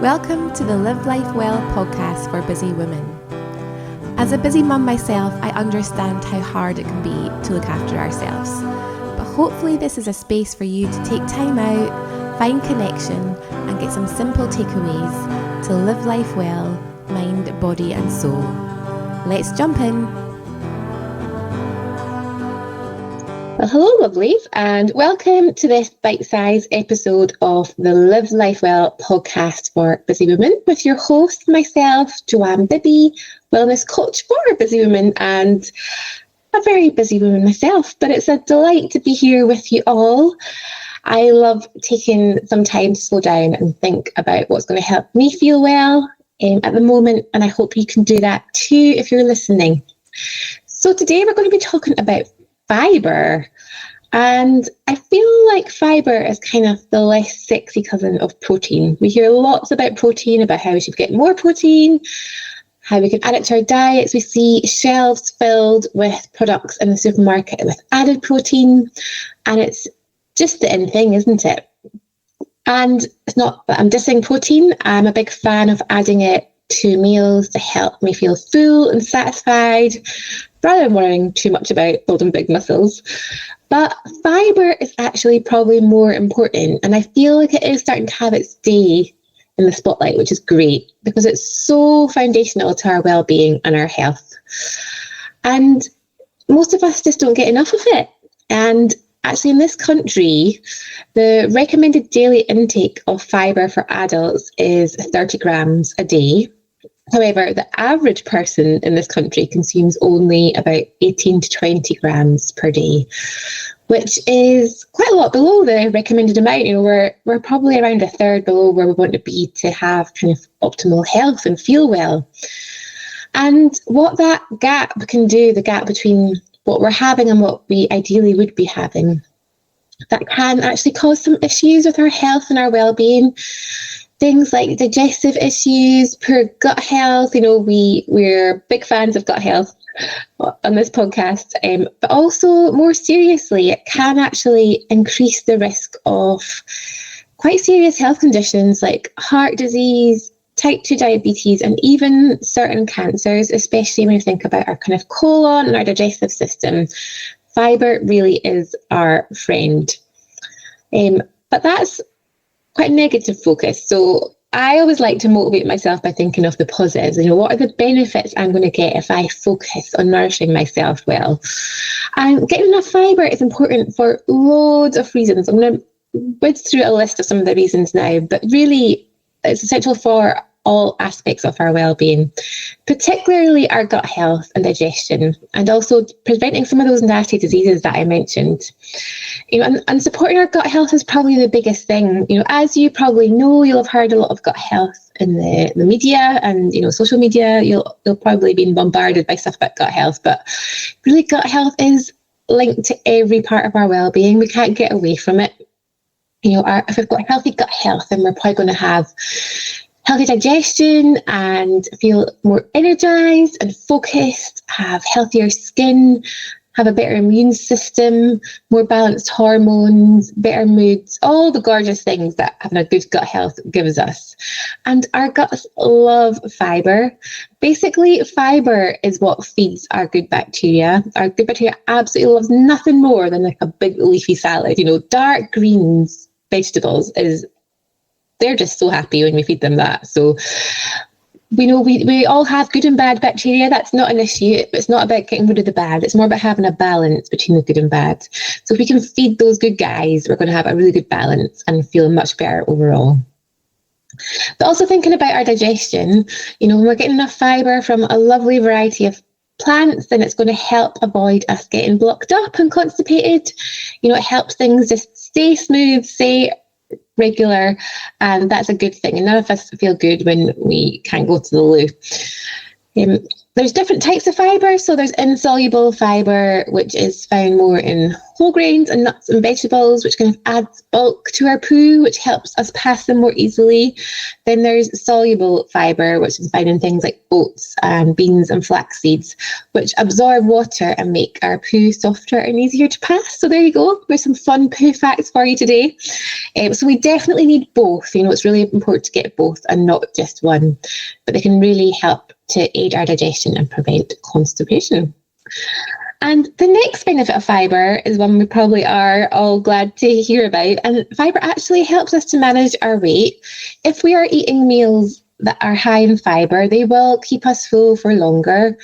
Welcome to the Live Life Well podcast for busy women. As a busy mum myself, I understand how hard it can be to look after ourselves. But hopefully this is a space for you to take time out, find connection, and get some simple takeaways to live life well, mind, body and soul. Let's jump in. Well, hello lovelies, and welcome to this bite-sized episode of the Live Life Well podcast for busy women with your host, myself, Joanne Bibby, wellness coach for busy women and a very busy woman myself. But it's a delight to be here with you all. I love taking some time to slow down and think about what's going to help me feel well at the moment, and I hope you can do that too if you're listening. So today we're going to be talking about fibre, and I feel like fibre is kind of the less sexy cousin of protein. We hear lots about protein, about how we should get more protein, how we can add it to our diets. We see shelves filled with products in the supermarket with added protein, and it's just the in thing, isn't it? And it's not that I'm dissing protein. I'm a big fan of adding it to meals to help me feel full and satisfied, rather than worrying too much about building big muscles. But fibre is actually probably more important, and I feel like it is starting to have its day in the spotlight, which is great because it's so foundational to our well-being and our health. And most of us just don't get enough of it. And actually in this country, the recommended daily intake of fibre for adults is 30 grams a day. However, the average person in this country consumes only about 18 to 20 grams per day, which is quite a lot below the recommended amount. We're probably around a third below where we want to be to have kind of optimal health and feel well. And what that gap can do, the gap between what we're having and what we ideally would be having, that can actually cause some issues with our health and our well-being. Things like digestive issues, poor gut health. We're big fans of gut health on this podcast, but also more seriously, it can actually increase the risk of quite serious health conditions like heart disease, type 2 diabetes, and even certain cancers, especially when you think about our kind of colon and our digestive system. Fibre really is our friend. But that's quite a negative focus. So I always like to motivate myself by thinking of the positives. What are the benefits I'm going to get if I focus on nourishing myself well? And getting enough fibre is important for loads of reasons. I'm going to whiz through a list of some of the reasons now, but really it's essential for all aspects of our well-being, particularly our gut health and digestion, and also preventing some of those nasty diseases that I mentioned. And supporting our gut health is probably the biggest thing. As you probably know, you'll have heard a lot of gut health in the media and social media. You'll probably been bombarded by stuff about gut health, but really gut health is linked to every part of our well-being. We can't get away from it. If we've got healthy gut health, then we're probably going to have healthy digestion and feel more energized and focused, have healthier skin, have a better immune system, more balanced hormones, better moods, all the gorgeous things that having a good gut health gives us. And our guts love fibre. Basically, fibre is what feeds our good bacteria. Our good bacteria absolutely loves nothing more than like a big leafy salad. Dark greens, vegetables they're just so happy when we feed them that. So we know we all have good and bad bacteria. That's not an issue. It's not about getting rid of the bad. It's more about having a balance between the good and bad. So if we can feed those good guys, we're going to have a really good balance and feel much better overall. But also thinking about our digestion, when we're getting enough fibre from a lovely variety of plants, then it's going to help avoid us getting blocked up and constipated. It helps things just stay smooth, stay regular, and that's a good thing. And none of us feel good when we can't go to the loo. There's different types of fibre. So there's insoluble fibre, which is found more in whole grains and nuts and vegetables, which kind of adds bulk to our poo, which helps us pass them more easily. Then there's soluble fibre, which is found in things like oats and beans and flax seeds, which absorb water and make our poo softer and easier to pass. So there you go. There's some fun poo facts for you today. So we definitely need both. It's really important to get both and not just one, but they can really help to aid our digestion and prevent constipation. And the next benefit of fibre is one we probably are all glad to hear about. And fibre actually helps us to manage our weight. If we are eating meals that are high in fibre, they will keep us full for longer.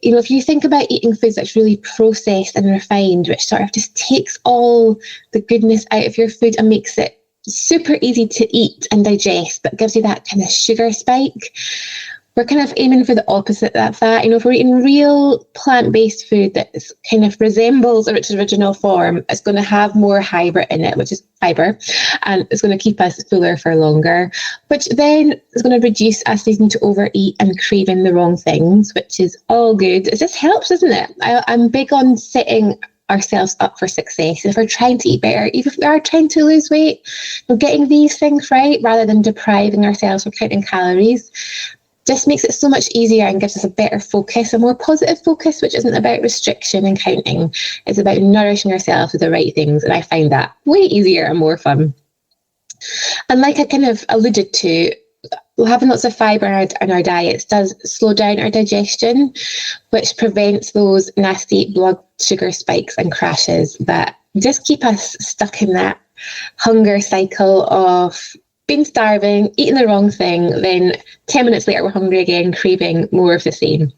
If you think about eating foods that's really processed and refined, which sort of just takes all the goodness out of your food and makes it super easy to eat and digest, but gives you that kind of sugar spike, we're kind of aiming for the opposite of that. If we're eating real plant-based food that kind of resembles its original form, it's going to have more fibre in it, which is fibre, and it's going to keep us fuller for longer, which then is going to reduce us needing to overeat and craving the wrong things, which is all good. It just helps, isn't it? I'm big on setting ourselves up for success. If we're trying to eat better, even if we are trying to lose weight, getting these things right rather than depriving ourselves or counting calories just makes it so much easier and gives us a better focus, a more positive focus, which isn't about restriction and counting. It's about nourishing ourselves with the right things. And I find that way easier and more fun. And like I kind of alluded to, having lots of fibre in our diets does slow down our digestion, which prevents those nasty blood sugar spikes and crashes that just keep us stuck in that hunger cycle of being starving, eating the wrong thing, then 10 minutes later we're hungry again, craving more of the same.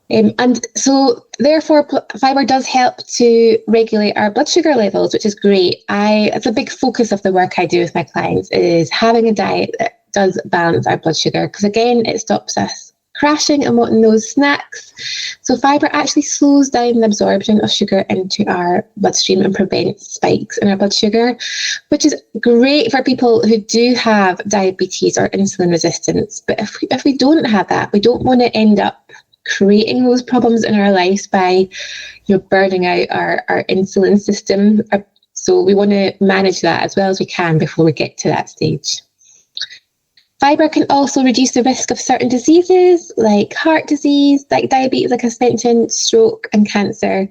And so therefore fibre does help to regulate our blood sugar levels, which is great. It's a big focus of the work I do with my clients is having a diet that does balance our blood sugar, because again, it stops us crashing and wanting those snacks. So fibre actually slows down the absorption of sugar into our bloodstream and prevents spikes in our blood sugar, which is great for people who do have diabetes or insulin resistance. But if we don't have that, we don't want to end up creating those problems in our lives by burning out our insulin system. So we want to manage that as well as we can before we get to that stage. Fibre can also reduce the risk of certain diseases like heart disease, like diabetes, like I mentioned, stroke and cancer.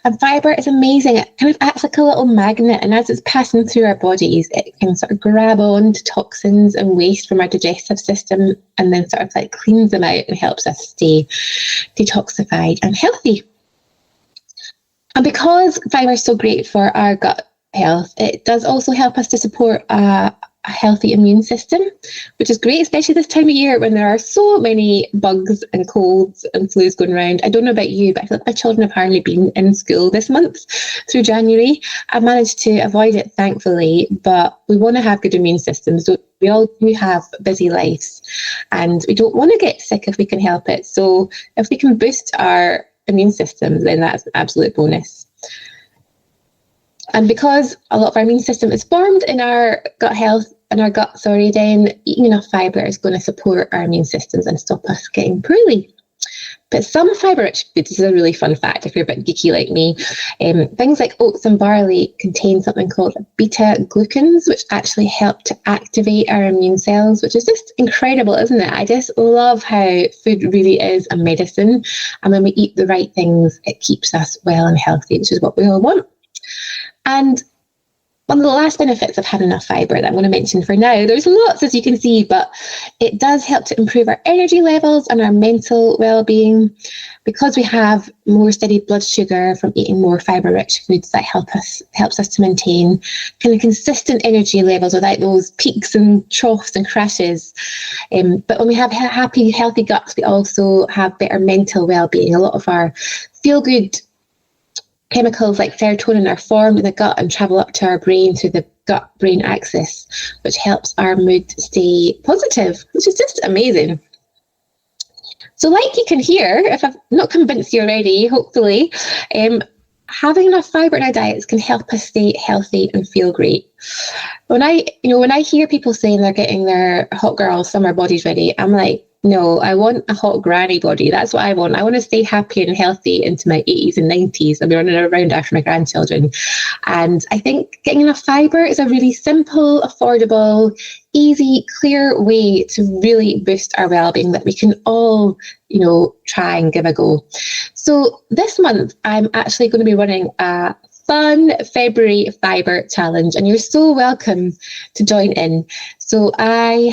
And fibre is amazing. It kind of acts like a little magnet, and as it's passing through our bodies, it can sort of grab on to toxins and waste from our digestive system and then sort of like cleans them out and helps us stay detoxified and healthy. And because fibre is so great for our gut health, it does also help us to support a healthy immune system, which is great, especially this time of year when there are so many bugs and colds and flus going around. I don't know about you, but I feel like my children have hardly been in school this month through January. I've managed to avoid it, thankfully, but we want to have good immune systems. So we all do have busy lives and we don't want to get sick if we can help it. So if we can boost our immune systems, then that's an absolute bonus. And because a lot of our immune system is formed in our gut health, then eating enough fibre is going to support our immune systems and stop us getting poorly. But some fibre-rich foods, this is a really fun fact if you're a bit geeky like me, things like oats and barley contain something called beta-glucans, which actually help to activate our immune cells, which is just incredible, isn't it? I just love how food really is a medicine. And when we eat the right things, it keeps us well and healthy, which is what we all want. And one of the last benefits of having enough fibre that I'm going to mention for now, there's lots as you can see, but it does help to improve our energy levels and our mental well-being. Because we have more steady blood sugar from eating more fibre-rich foods, that helps us to maintain kind of consistent energy levels without those peaks and troughs and crashes. But when we have happy, healthy guts, we also have better mental well-being. A lot of our feel-good chemicals like serotonin are formed in the gut and travel up to our brain through the gut-brain axis, which helps our mood stay positive, which is just amazing. So like you can hear, if I've not convinced you already, hopefully, having enough fibre in our diets can help us stay healthy and feel great. When I hear people saying they're getting their hot girl summer bodies ready, I'm like, no, I want a hot granny body. That's what I want. I want to stay happy and healthy into my 80s and 90s and be running around after my grandchildren. And I think getting enough fibre is a really simple, affordable, easy, clear way to really boost our well-being that we can all, try and give a go. So this month, I'm actually going to be running a fun February Fibre challenge, and you're so welcome to join in. So I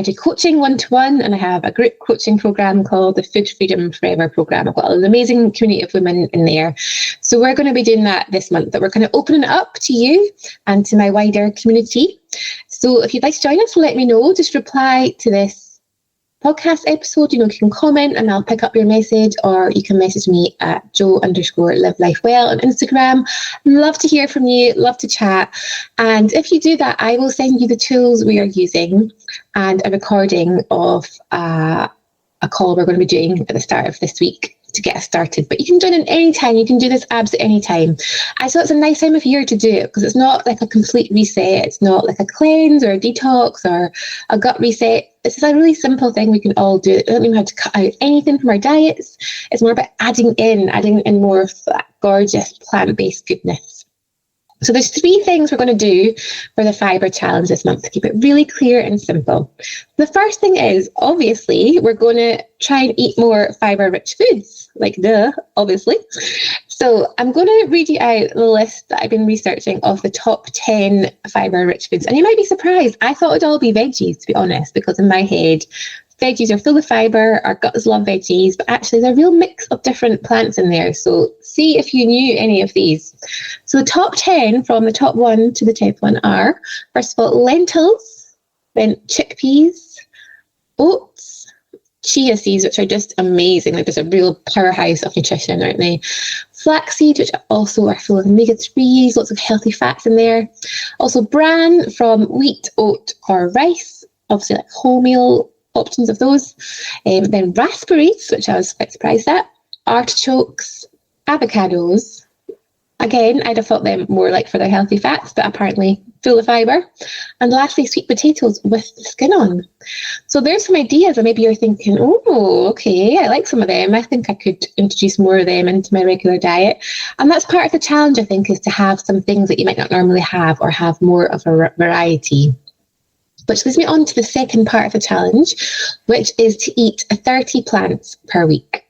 do coaching one-to-one, and I have a group coaching program called the Food Freedom Forever program. I've got an amazing community of women in there. So we're going to be doing that this month, that we're kind of opening it up to you and to my wider community. So if you'd like to join us, let me know. Just reply to this podcast episode. You can comment and I'll pick up your message, or you can message me at jo_livelifewell on Instagram. Love to hear from you, love to chat. And if you do that, I will send you the tools we are using and a recording of a call we're going to be doing at the start of this week to get us started. But you can join in any time. You can do this absolutely any time. I thought it's a nice time of year to do it, because it's not like a complete reset. It's not like a cleanse or a detox or a gut reset. This is a really simple thing we can all do. It doesn't mean we have to cut out anything from our diets. It's more about adding in more of that gorgeous plant-based goodness. So there's 3 things we're going to do for the Fibre Challenge this month to keep it really clear and simple. The first thing is, obviously, we're going to try and eat more fibre-rich foods, like duh, obviously. So I'm going to read you out the list that I've been researching of the top 10 fibre-rich foods. And you might be surprised. I thought it'd all be veggies, to be honest, because in my head, veggies are full of fibre, our guts love veggies, but actually there's a real mix of different plants in there. So see if you knew any of these. So the top 10, from the top 1 to the 10th one, are, first of all, lentils, then chickpeas, oats, chia seeds, which are just amazing. Like, there's a real powerhouse of nutrition, aren't they? Flaxseed, which also are full of omega-3s, lots of healthy fats in there. Also bran from wheat, oat, or rice, obviously like wholemeal options of those. Then raspberries, which I was quite surprised at, artichokes, avocados. Again, I'd have thought them more like for their healthy fats, but apparently full of fibre. And lastly, sweet potatoes with the skin on. So there's some ideas, and maybe you're thinking, oh, okay, I like some of them. I think I could introduce more of them into my regular diet. And that's part of the challenge, I think, is to have some things that you might not normally have, or have more of a variety. Which leads me on to the second part of the challenge, which is to eat 30 plants per week.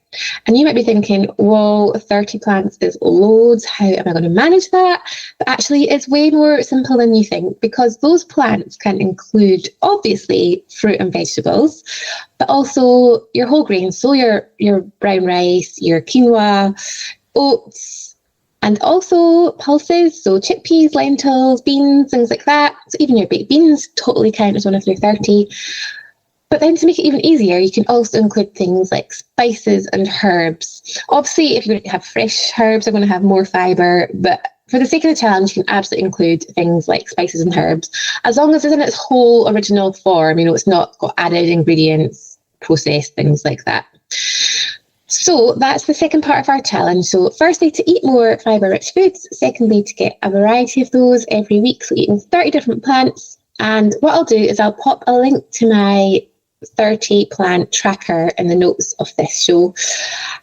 And you might be thinking, whoa, 30 plants is loads. How am I going to manage that? But actually, it's way more simple than you think, because those plants can include, obviously, fruit and vegetables, but also your whole grains. So your brown rice, your quinoa, oats, and also pulses, so chickpeas, lentils, beans, things like that. So even your baked beans totally count as one of your 30. But then to make it even easier, you can also include things like spices and herbs. Obviously, if you're going to have fresh herbs, they're going to have more fibre. But for the sake of the challenge, you can absolutely include things like spices and herbs, as long as it's in its whole original form. It's not got added ingredients, processed things like that. So that's the second part of our challenge. So firstly, to eat more fibre-rich foods. Secondly, to get a variety of those every week. So eating 30 different plants. And what I'll do is I'll pop a link to my 30 plant tracker in the notes of this show.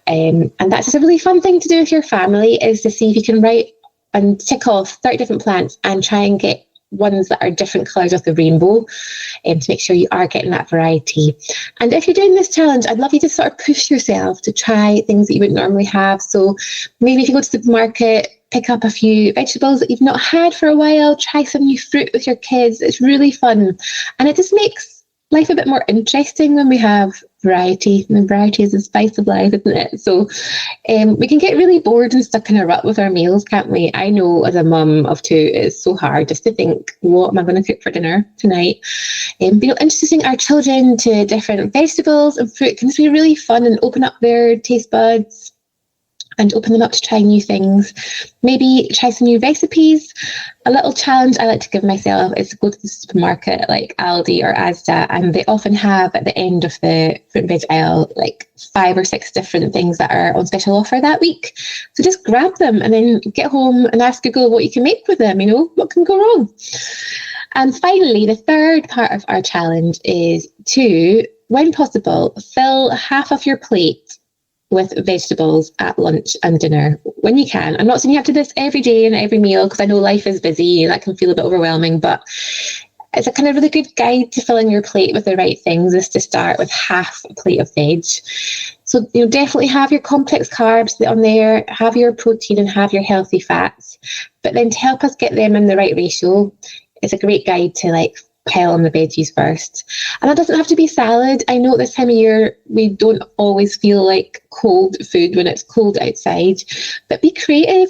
And that's just a really fun thing to do with your family, is to see if you can write and tick off 30 different plants and try and get ones that are different colours of the rainbow, to make sure you are getting that variety. And if you're doing this challenge, I'd love you to sort of push yourself to try things that you wouldn't normally have. So maybe if you go to the supermarket, pick up a few vegetables that you've not had for a while, try some new fruit with your kids. It's really fun. And it just makes life a bit more interesting when we have variety. And variety is the spice of life, isn't it? So we can get really bored and stuck in a rut with our meals, can't we? I know, as a mum of 2, it's so hard just to think, what am I going to cook for dinner tonight? Introducing our children to different vegetables and fruit can just be really fun and open up their taste buds and open them up to try new things. Maybe try some new recipes. A little challenge I like to give myself is to go to the supermarket like Aldi or Asda, and they often have at the end of the fruit and veg aisle like 5 or 6 different things that are on special offer that week. So just grab them and then get home and ask Google what you can make with them. What can go wrong? And finally, the third part of our challenge is to, when possible, fill half of your plate with vegetables at lunch and dinner when you can. I'm not saying you have to do this every day and every meal, because I know life is busy and that can feel a bit overwhelming, but it's a kind of really good guide to filling your plate with the right things, is to start with half a plate of veg. So So, definitely have your complex carbs on there, have your protein and have your healthy fats. But then to help us get them in the right ratio, it's a great guide to like pile on the veggies first. And that doesn't have to be salad. I know at this time of year, we don't always feel like cold food when it's cold outside, but be creative,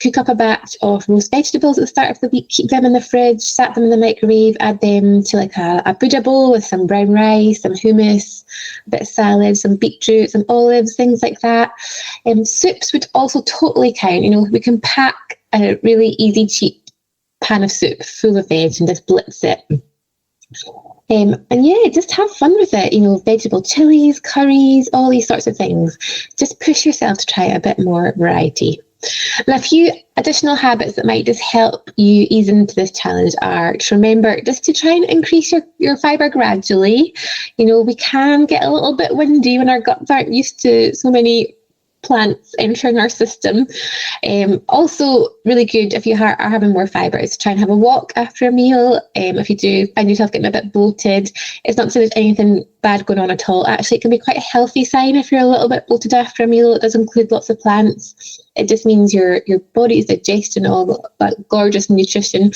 cook up a batch of roast vegetables at the start of the week, keep them in the fridge, set them in the microwave, add them to like a Buddha bowl with some brown rice, some hummus, a bit of salad, some beetroot, some olives, things like that. Soups would also totally count. We can pack a really easy, cheap pan of soup full of veg and just blitz it. And yeah, just have fun with it. Vegetable chilies, curries, all these sorts of things. Just push yourself to try a bit more variety. And a few additional habits that might just help you ease into this challenge are to remember just to try and increase your fibre gradually. We can get a little bit windy when our guts aren't used to so many plants entering our system. Also really good if you are having more fibre is to try and have a walk after a meal. If you do find yourself getting a bit bloated, it's not so there's anything bad going on at all. Actually, it can be quite a healthy sign if you're a little bit bloated after a meal. It does include lots of plants. It just means your body is digesting all that gorgeous nutrition.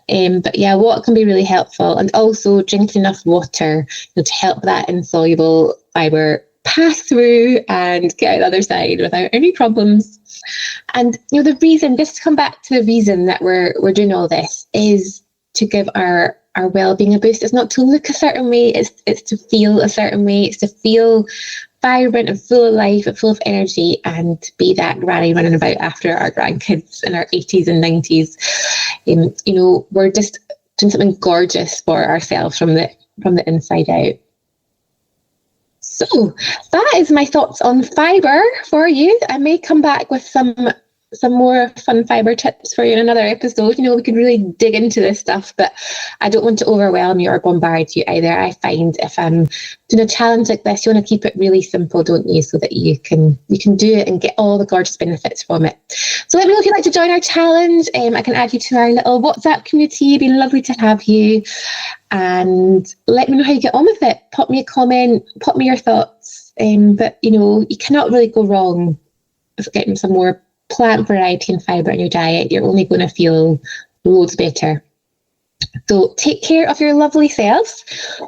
But yeah, walk can be really helpful, and also drinking enough water to help that insoluble fibre pass through and get out the other side without any problems. And the reason, just to come back to the reason that we're doing all this, is to give our well-being a boost. It's not to look a certain way, it's to feel a certain way. It's to feel vibrant and full of life and full of energy, and be that granny running about after our grandkids in our 80s and 90s. We're just doing something gorgeous for ourselves from the inside out. So that is my thoughts on fibre for you. I may come back with some more fun fibre tips for you in another episode. We could really dig into this stuff, but I don't want to overwhelm you or bombard you either. I find if I'm doing a challenge like this, you want to keep it really simple, don't you? So that you can do it and get all the gorgeous benefits from it. So let me know if you'd like to join our challenge. I can add you to our little WhatsApp community. It'd be lovely to have you. And let me know how you get on with it. Pop me a comment, pop me your thoughts. But you cannot really go wrong with getting some more plant variety and fibre in your diet. You're only going to feel loads better. So take care of your lovely selves.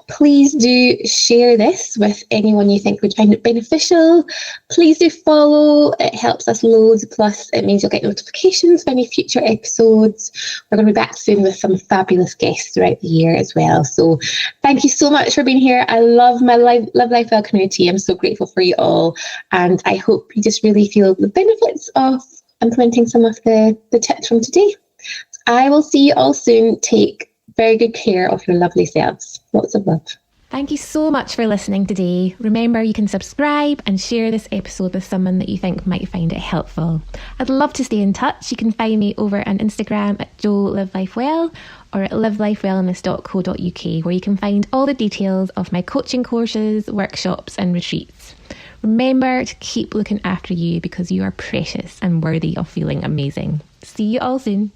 Please do share this with anyone you think would find it beneficial. Please do follow. It helps us loads. Plus, it means you'll get notifications for any future episodes. We're going to be back soon with some fabulous guests throughout the year as well. So thank you so much for being here. I love my Love Life Well community. I'm so grateful for you all. And I hope you just really feel the benefits of implementing some of the tips from today. I will see you all soon. Take very good care of your lovely selves. Lots of love. Thank you so much for listening today. Remember, you can subscribe and share this episode with someone that you think might find it helpful. I'd love to stay in touch. You can find me over on Instagram at JoLiveLifeWell or at livelifewellness.co.uk, where you can find all the details of my coaching courses, workshops and retreats. Remember to keep looking after you, because you are precious and worthy of feeling amazing. See you all soon.